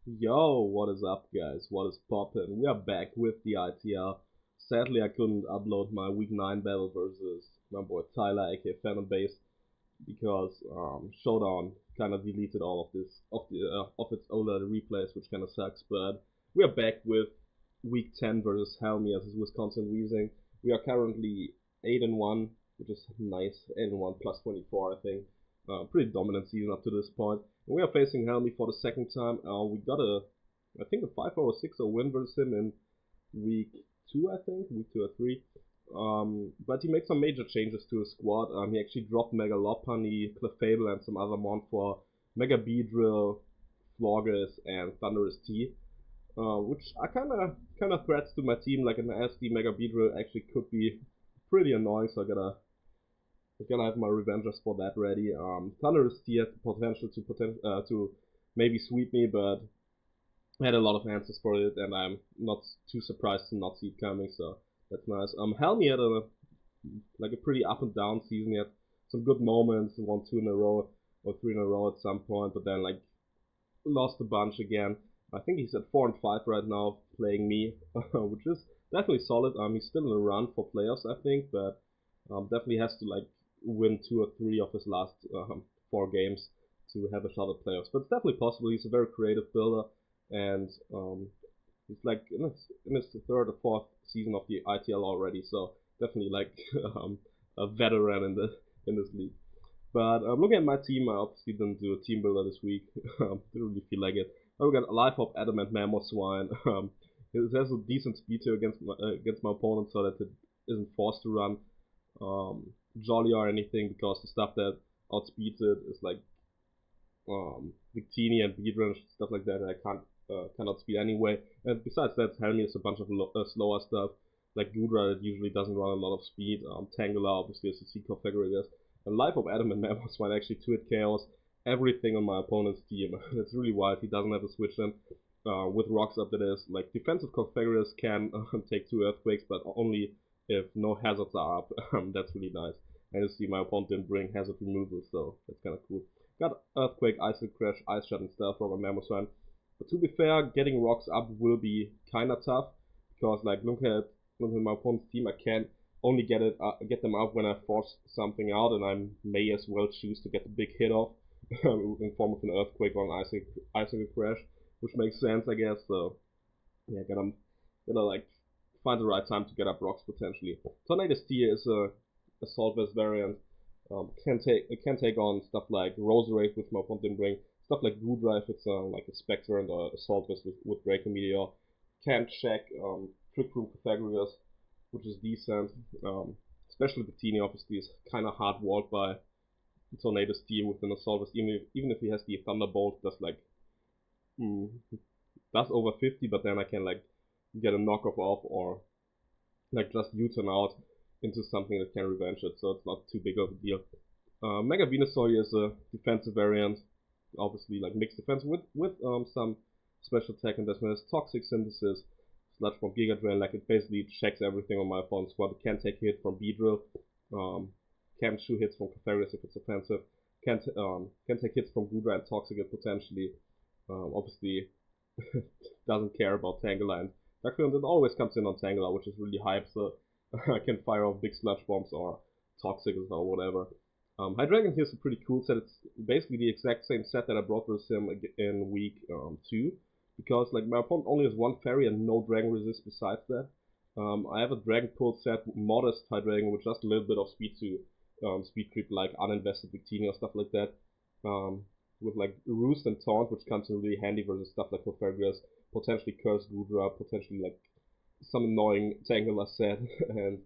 Yo, what is up, guys? What is poppin'? We are back with the ITL. Sadly, I couldn't upload my Week 9 battle versus my boy Tyler, aka Phantom Base, because Showdown kind of deleted all of this of its older replays, which kind of sucks. But we are back with Week 10 versus Helmy as his Wisconsin Weezing. We are currently 8-1, which is nice. 8-1 plus 24, I think. Pretty dominant season up to this point. And we are facing Helmy for the second time. We got I think a 5-0 or 6-0 win versus him in week 2, I think, week 2 or 3. But he made some major changes to his squad. He actually dropped Mega Lopunny, Clefable, and some other mon for Mega Beedrill, Florges, and Thunderous T. Which are kind of threats to my team. Like an SD Mega Beedrill actually could be pretty annoying, so I gotta have my revengers for that ready. Thunderous T has the potential to maybe sweep me, but I had a lot of answers for it, and I'm not too surprised to not see it coming. So that's nice. Helmy had a pretty up and down season. He had some good moments, won 2 in a row or 3 in a row at some point, but then like lost a bunch again. I think he's at 4-5 right now, playing me, which is definitely solid. He's still in a run for playoffs, I think, but definitely has to like win 2 or 3 of his last 4 games to have a shot at playoffs. But it's definitely possible. He's a very creative builder, and he's like in his third or fourth season of the ITL already, so definitely like a veteran in this league. But looking at my team, I obviously didn't do a team builder this week. Didn't really feel like it. We got Life Hop, Adamant, Mamoswine. It has a decent speed here against my opponent, so that it isn't forced to run Jolly or anything, because the stuff that outspeeds it is like Victini and Beedrill, stuff like that. I cannot speed anyway. And besides that, Helmy is a bunch of slower stuff, like Gudra that usually doesn't run a lot of speed. Tangela obviously is a C configurator. And Life of Adam and Mammoth might actually 2-hit Chaos everything on my opponent's team. That's really wild. He doesn't have a switch in. With rocks up, that is. Like, defensive configurators can take 2 Earthquakes, but only if no hazards are up. That's really nice. And you see my opponent didn't bring hazard removal, so that's kind of cool. Got Earthquake, Ice Crash, Ice Shot, and Stealth Rock on Mammoth. But to be fair, getting rocks up will be kind of tough, because like look at my opponent's team. I can't only get them out when I force something out, and I may as well choose to get the big hit off in form of an Earthquake or an Icicle Crash, which makes sense, I guess. So yeah, gotta like find the right time to get up rocks potentially. Tornadus T is a Assault Vest variant. Can take on stuff like Roserade, which my opponent didn't bring. Stuff like Gudra if it's like a Spectre and Assault Vest with Draco Meteor. Can check Trick Room Pythagoras, which is decent. Especially the Teeny obviously is kind of hard walled by Tornadus T with an Assault Vest, even if he has the Thunderbolt, that's like does over 50, but then I can like get a knockoff off or like just U-turn out into something that can revenge it, so it's not too big of a deal. Mega Venusaur is a defensive variant, obviously like mixed defense with some special attack, and there's Toxic Synthesis, Sludge Bomb, Giga Drain. Like it basically checks everything on my opponent's squad. It can take a hit from Beedrill, can shoot hits from Clefairies if it's offensive, can take hits from Gudra and Toxic potentially. Obviously doesn't care about Tangela, and Darkfield it always comes in on Tangela, which is really hype, so I can fire off big sludge bombs or Toxic or whatever. Hydreigon here is a pretty cool set. It's basically the exact same set that I brought with him in week 2, because like my opponent only has 1 fairy and no dragon resist besides that. I have a dragon pull set, modest Hydreigon with just a little bit of speed to speed creep, like uninvested Victini or stuff like that. With like Roost and Taunt, which comes in really handy versus stuff like Clefairies, potentially Curse Gudra, potentially like some annoying Tangela set, and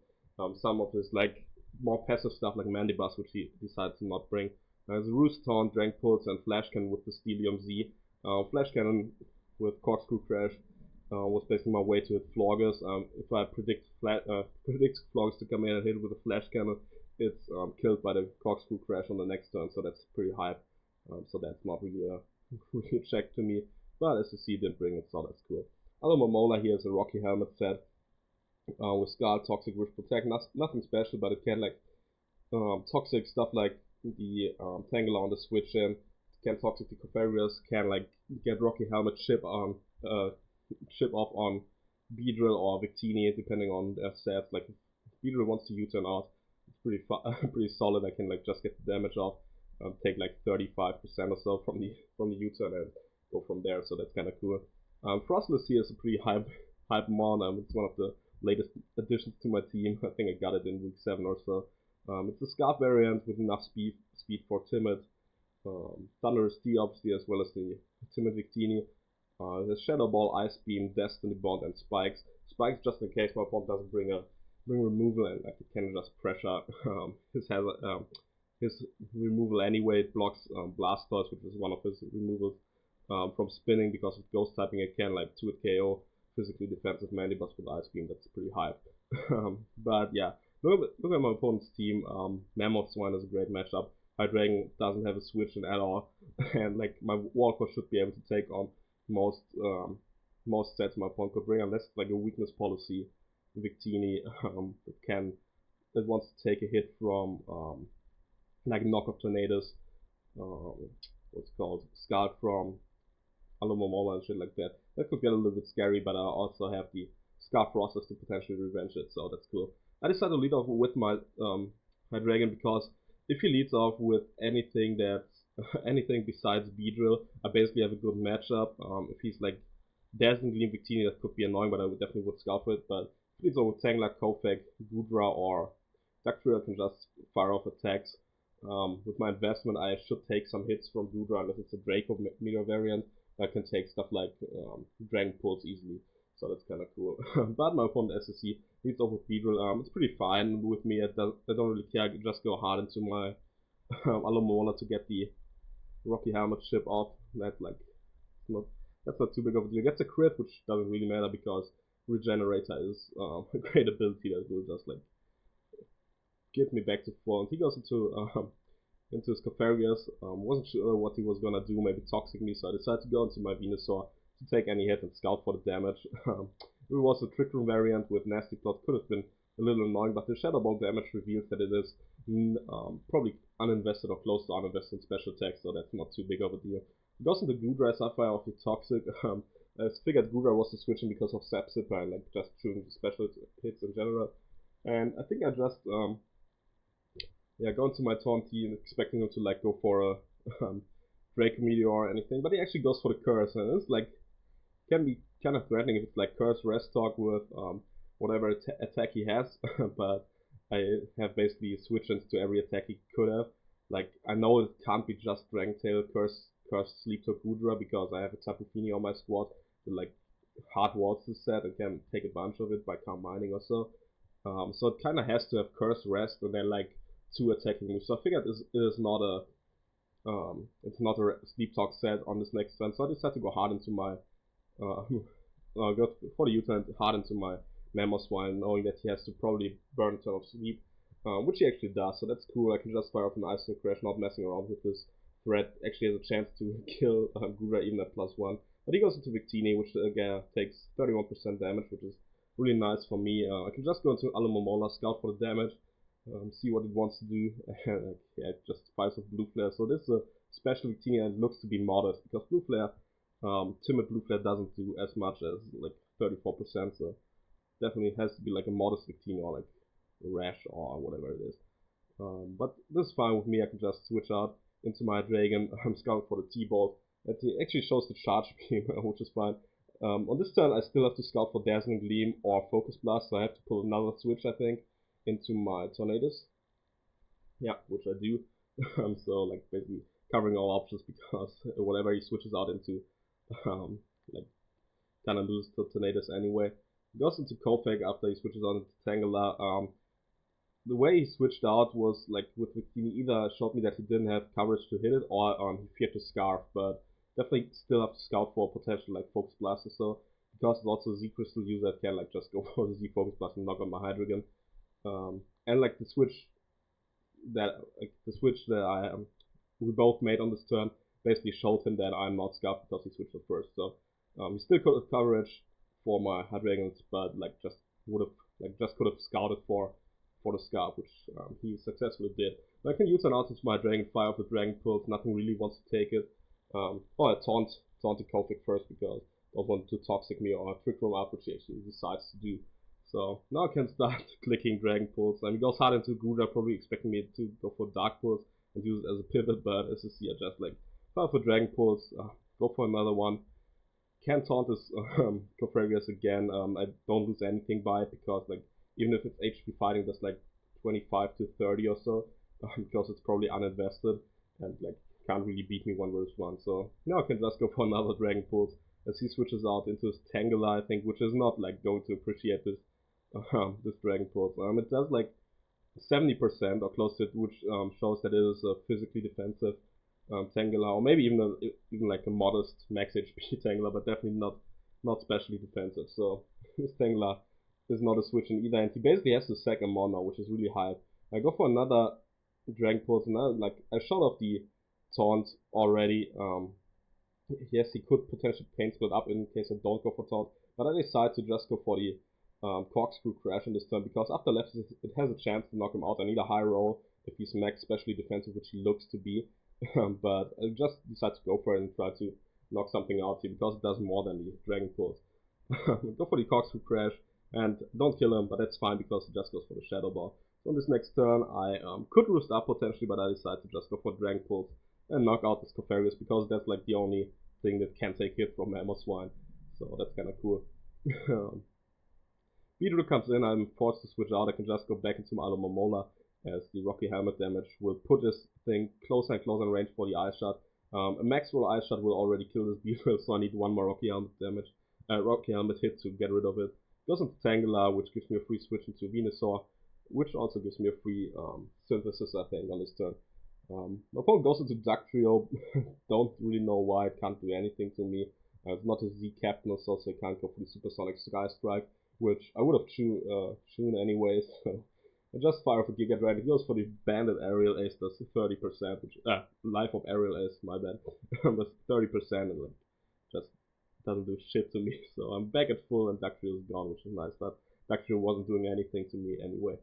some of his like more passive stuff like Mandibus, which he decides to not bring. There's Roost, Taunt, Drank Pulse, and Flash Cannon with the Stelium Z. Flash Cannon with Corkscrew Crash was basically my way to hit Florges. If I predict Florges to come in and hit with a Flash Cannon, it's killed by the Corkscrew Crash on the next turn, so that's pretty hype. So that's not really a check to me. But as you see, didn't bring it, so that's cool. Other Momola here is a Rocky Helmet set with Skull, Toxic, Wish Protect. Nothing special, but it can like Toxic stuff like the Tangela on the switch in, can toxic the Cofarius, can like get Rocky Helmet chip off on Beedrill or Victini depending on their stats. Like if Beedrill wants to U-turn out, it's pretty pretty solid. I can like just get the damage off, take like 35% or so from the U-turn and go from there. So that's kind of cool. Frostless here is a pretty hype mon. It's one of the latest additions to my team. I think I got it in week 7 or so. It's a Scarf variant with enough speed for Timid. Thunderous D obviously, as well as the Timid Victini. The Shadow Ball, Ice Beam, Destiny Bond, and Spikes. Spikes just in case my opponent doesn't bring removal and like it can just pressure his removal anyway. It blocks Blastoise, which is one of his removals, from spinning because of ghost typing. It can like 2 KO physically defensive Mandibuzz with Ice Beam. That's pretty hype. But yeah, look at my opponent's team. Mammoth Swine is a great matchup. Hydreigon doesn't have a switch in at all, and like my Walker should be able to take on most sets my opponent could bring, unless like a weakness policy Victini that wants to take a hit from like knockoff tornadoes, what's it called, Scarred from Alumomola and shit like that. That could get a little bit scary, but I also have the Scarf Rosters to potentially revenge it, so that's cool. I decided to lead off with my Hydreigon because if he leads off with anything that's anything besides Beedrill, I basically have a good matchup. If he's like Dazzling Gleam Victini, that could be annoying, but I definitely would scout it. But if he leads off with Tangela, Kofag, Goodra, or Ductrio, I can just fire off attacks. With my investment, I should take some hits from Goodra unless it's a Draco Meteor variant. I can take stuff like Dragon Pulse easily, so that's kind of cool. But my opponent SSC leads off with Beedrill. It's pretty fine with me. I don't really care. I just go hard into my Alumola to get the Rocky Helmet chip off. That's not too big of a deal. Gets a crit, which doesn't really matter because Regenerator is a great ability that will just like get me back to full. And he goes into his Cofarius. Wasn't sure what he was gonna do, maybe toxic me, so I decided to go into my Venusaur to take any hit and scout for the damage. It was a Trick Room variant with Nasty Plot, could have been a little annoying, but the Shadow Ball damage reveals that it is probably uninvested or close to uninvested special attack, so that's not too big of a deal. It goes into Goodra, Sapphire off the Toxic. I figured Goodra was the switching because of Sap Zipper and like just shooting special hits in general. And I think I just go into my Taunty and expecting him to like go for a Draco Meteor or anything, but he actually goes for the Curse, and it's like can be kind of threatening if it's like Curse Rest Talk with whatever attack he has, but I have basically switched into every attack he could have. Like I know it can't be just Dragon Tail, Curse Sleep Talk Goodra because I have a Tapu Fini on my squad that like hard wards this set and can take a bunch of it by Calm Mining or so. So it kind of has to have Curse Rest and then like 2 attacking moves. So I figured it is not a it's not a Sleep Talk set on this next turn. So I decided to go hard into my go for the U-turn hard into my Mammoth Swine, knowing that he has to probably burn a ton of sleep, which he actually does. So that's cool. I can just fire off an Ice Crash, not messing around with this threat. Actually has a chance to kill Goodra even at +1. But he goes into Victini, which again takes 31% damage, which is really nice for me. I can just go into Alumomola, scout for the damage, see what it wants to do, and yeah, it just fires off Blue Flare. So this is a special Victini and it looks to be modest because Blue Flare, Timid Blue Flare doesn't do as much as like 34%, so definitely has to be like a modest Victini or like a Rash or whatever it is. But this is fine with me. I can just switch out into my Dragon. I'm scouting for the T-Bolt. It actually shows the Charge Beam, which is fine. On this turn, I still have to scout for Dazzling Gleam or Focus Blast, so I have to pull another switch, I think, into my Tornadus. Yeah, which I do. So, like, basically covering all options because whatever he switches out into, like, kind of loses to Tornadus anyway. He goes into Kofag after he switches on into Tangela. The way he switched out was like with Victini, either showed me that he didn't have coverage to hit it or he feared to Scarf, but definitely still have to scout for potential like Focus Blast or so, because it's also a Z Crystal user that can like just go for the Z Focus Blast and knock on my Hydreigon. And like the switch that we both made on this turn basically showed him that I'm not Scarf because he switched it first. So he still could have coverage for my Hydreigons, but like just could have scouted for the Scarf, which he successfully did. I can use an out into my Dragon Fire of the Dragon Pulse, nothing really wants to take it. Or I taunt the Kofik first because I don't want to toxic me or trick room up, which he actually decides to do. So now I can start clicking Dragon Pulse. I mean, he goes hard into Gudra, probably expecting me to go for Dark Pulse and use it as a pivot, but as you see, I just like fire for Dragon Pulse, go for another one. Can taunt this Cofrarius again. I don't lose anything by it because like even if it's HP fighting, that's like 25 to 30 or so, because it's probably uninvested and like can't really beat me 1v1. So now I can just go for another Dragon Pulse as he switches out into his Tangela, I think, which is not like going to appreciate this this Dragon Pulse. It does like 70% or close to it, which shows that it is a physically defensive Tangela, or maybe even like a modest max HP Tangela, but definitely not specially defensive. So this Tangela is not a switch in either, and he basically has to sack a Mon now, which is really high. I go for another Dragon Pulse, and I shot off the taunt already. Yes, he could potentially pain split up in case I don't go for taunt, but I decide to just go for the corkscrew crash in this turn because after left it has a chance to knock him out. I need a high roll if he's max specially defensive, which he looks to be. But I just decide to go for it and try to knock something out here because it does more than the Dragon Pulse. Go for the corkscrew crash and don't kill him, but that's fine because he just goes for the Shadow Ball. So on this next turn I could roost up potentially, but I decide to just go for Dragon Pulse and knock out this Cofrarius because that's like the only thing that can take hit from Mamoswine. So that's kind of cool. Beedrill comes in, I'm forced to switch out. I can just go back into my Alomomola as the Rocky Helmet damage will put this thing closer and closer in range for the Ice Shot. A max roll Ice Shot will already kill this Beedrill, so I need one more Rocky Helmet damage. Rocky Helmet hit to get rid of it. Goes into Tangela, which gives me a free switch into Venusaur, which also gives me a free synthesis, I think, on this turn. My opponent goes into Dugtrio. Don't really know why, it can't do anything to me. It's not a Z captain, so I can't go for the Supersonic Sky Strike, which I would have chosen anyways. I just fire for Giga Dragon. He goes for the Banded Aerial Ace, that's 30%, which Life of Aerial Ace, my bad. That's 30% and like just doesn't do shit to me. So I'm back at full and Dugtrio is gone, which is nice, but Dugtrio wasn't doing anything to me anyway.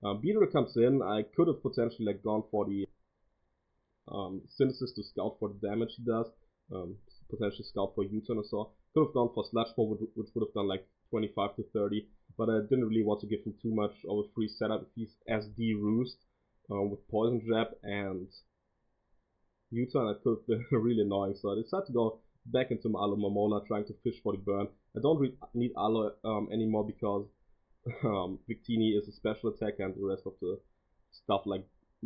Beedrill comes in. I could have potentially like gone for the Synthesis to scout for the damage he does, potentially scout for U-turn or so. Could have gone for Sludge Bomb, which would have done like 25 to 30, but I didn't really want to give him too much of a free setup if he's SD Roost with Poison Jab and U-turn. That could have been really annoying, so I decided to go back into my Alomomola trying to fish for the burn. I don't need Alo anymore because Victini is a special attack and the rest of the stuff like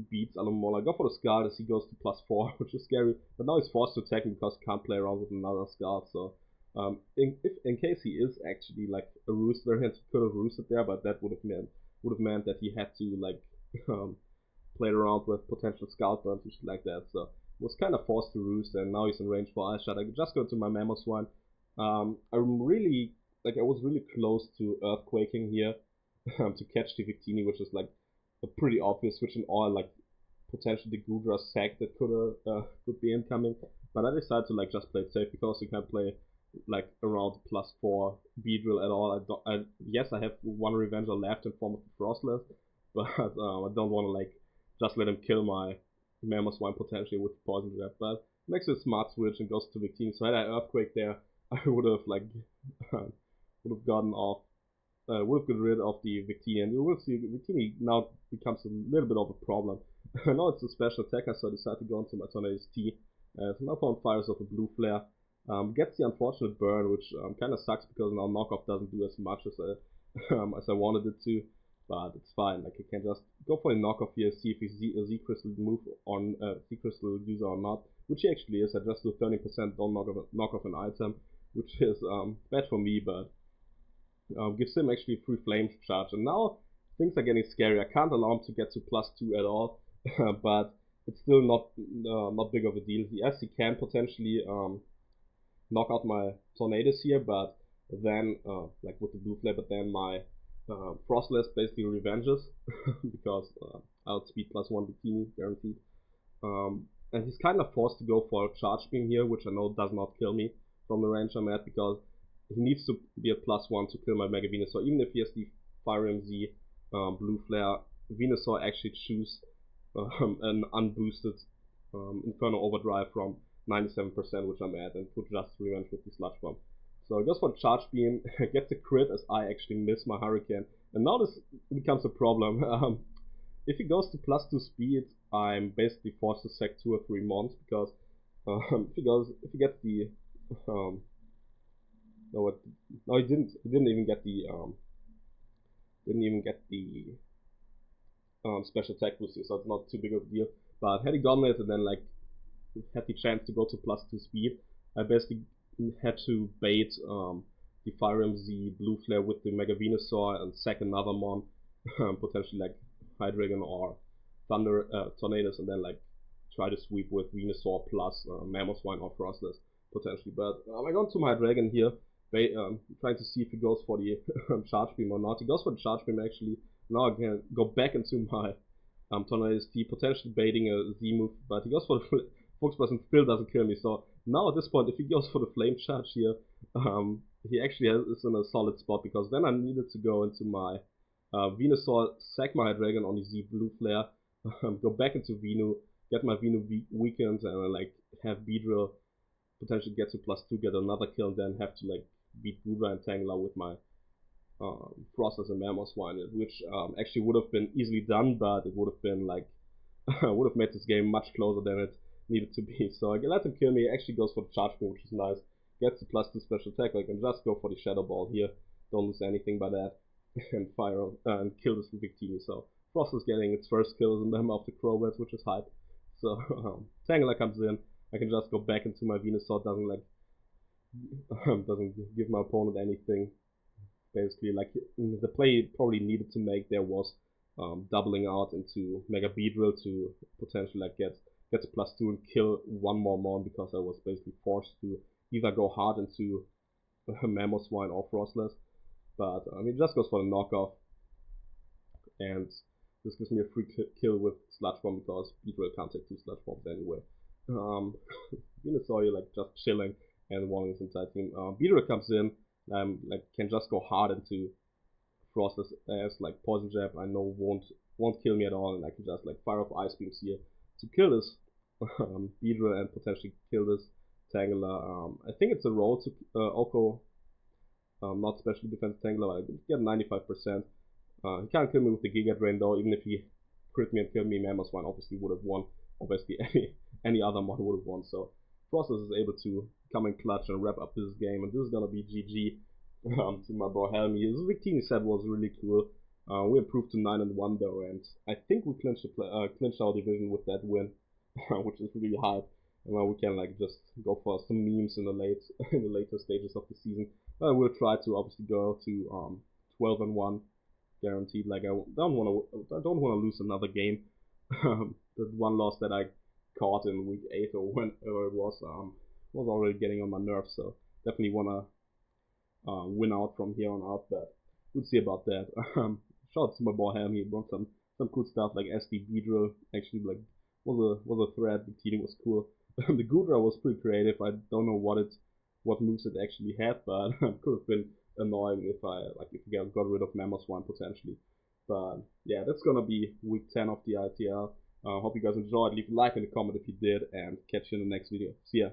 beats Alomomola. I go for the Scald as he goes to +4, which is scary, but now he's forced to attack me because he can't play around with another Scald. So in case he is actually like a roost variant, he could have roosted there, but that would have meant that he had to like play around with potential Scald burns and shit like that. So was kind of forced to roost, and now he's in range for Ice Shot. I just go to my Mamoswine. I'm really I was really close to Earthquaking here to catch the Victini, which is like a pretty obvious switch in all, like potentially the Gudra sack that could be incoming, but I decided to like just play it safe because you can't play like around +4 Beedrill at all. Yes, I have one Revenger left in form of the Frostless, but I don't want to like just let him kill my Mamoswine potentially with Poison Jab. But makes it a smart switch and goes to Victini. So had I Earthquake there, I would have like would have gotten rid of the Victini, and you will see Victini now becomes a little bit of a problem. Now it's a special attacker, so I decided to go into my Tornadus T. So my opponent fires off a Blue Flare. Gets the unfortunate burn, which kind of sucks because now knockoff doesn't do as much as I wanted it to, but it's fine. Like I can just go for a knockoff here, see if he's a Z Crystal move on Z Crystal user or not, which he actually is. I just do 30% don't knock off an item, which is bad for me, but gives him actually free flame charge. And now things are getting scary. I can't allow him to get to +2 at all, but it's still not big of a deal. He can potentially knock out my Tornadus here, but then like with the Blue Flare, but then my Frostless basically revenges because outspeed +1 Bikini guaranteed. And he's kind of forced to go for a Charge Beam here, which I know does not kill me from the range I'm at, because he needs to be a +1 to kill my Mega Venusaur. Even if he has the Fire Z Blue Flare, Venusaur actually chews an unboosted Inferno Overdrive from 97%, which I'm at, and put just revenge with the Sludge Bomb. So he goes for Charge Beam, gets a crit as I actually miss my Hurricane, and now this becomes a problem. If he goes to +2 speed, I'm basically forced to sack 2 or 3 mons, because if he gets the no, he didn't even get the special attack boost, so it's not too big of a deal. But had he gotten it and then like had the chance to go to +2 speed, I basically had to bait the Fire MZ Blue Flare with the Mega Venusaur and sack another mon, potentially like Hydreigon or Thunder Tornadus, and then like try to sweep with Venusaur plus Mamoswine or Frostless potentially. But I got to my Dragon here, trying to see if he goes for the Charge Beam or not. He goes for the Charge Beam actually. Now I can go back into my Tornadus T, potentially baiting a Z move, but he goes for the Focus Blast and still doesn't kill me. So now at this point, if he goes for the Flame Charge here, he actually is in a solid spot, because then I needed to go into my Venusaur, sack my Dragon on the Z Blue Flare, go back into Venu, get my Venu weakened, and like have Beedrill potentially get to +2, get another kill, and then have to like beat Gudra and Tangela with my Frostless and Mamoswine, which actually would have been easily done, but it would have been like would have made this game much closer than it needed to be. So I let him kill me. He actually goes for the Charge Beam, which is nice. Gets the +2 special attack. I can just go for the Shadow Ball here. Don't lose anything by that. And fire and kill this Victini. So Frost is getting its first kills in them of the Crobats, which is hype. So Tangela comes in. I can just go back into my Venusaur. Doesn't like doesn't give my opponent anything. Basically, like the play probably needed to make there was doubling out into Mega Beedrill to potentially like get to +2 and kill one more mon, because I was basically forced to either go hard into Mamoswine or Frostless. But I mean, it just goes for the knockoff, and this gives me a free kill with Sludge Bomb, because Beedrill can't take 2 Sludge Bombs anyway. Venusaur like just chilling and one is inside team. Beedrill comes in, like can just go hard into Frostless as like Poison Jab. I know won't kill me at all, and I can just like fire off Ice Beams here to kill this Beedrill and potentially kill this Tangela. I think it's a roll to Oko, not specially defense Tangela. I get 95%. He can't kill me with the Giga Drain though. Even if he crit me and killed me, Mamoswine obviously would have won. Obviously any other mod would have won. So Frostless is able to come in clutch and wrap up this game, and this is gonna be GG to my boy Helmy. His Victini set was really cool. We improved to 9-1 though, and I think we clinched our division with that win, which is really hype. And now we can like just go for some memes in the later stages of the season. We'll try to obviously go to 12-1 guaranteed. Like I don't want to lose another game. The one loss that I caught in week 8 or whenever it was already getting on my nerves. So definitely wanna win out from here on out, but we'll see about that. Shout out to my boy Helmy. He brought some cool stuff like SD Beedrill. Actually, like was a threat. The team was cool. The Gudra was pretty creative. I don't know what moves it actually had, but it could have been annoying if we got rid of Mamoswine potentially. But yeah, that's gonna be week 10 of the ITL. Hope you guys enjoyed. Leave a like in the comment if you did, and catch you in the next video. See ya.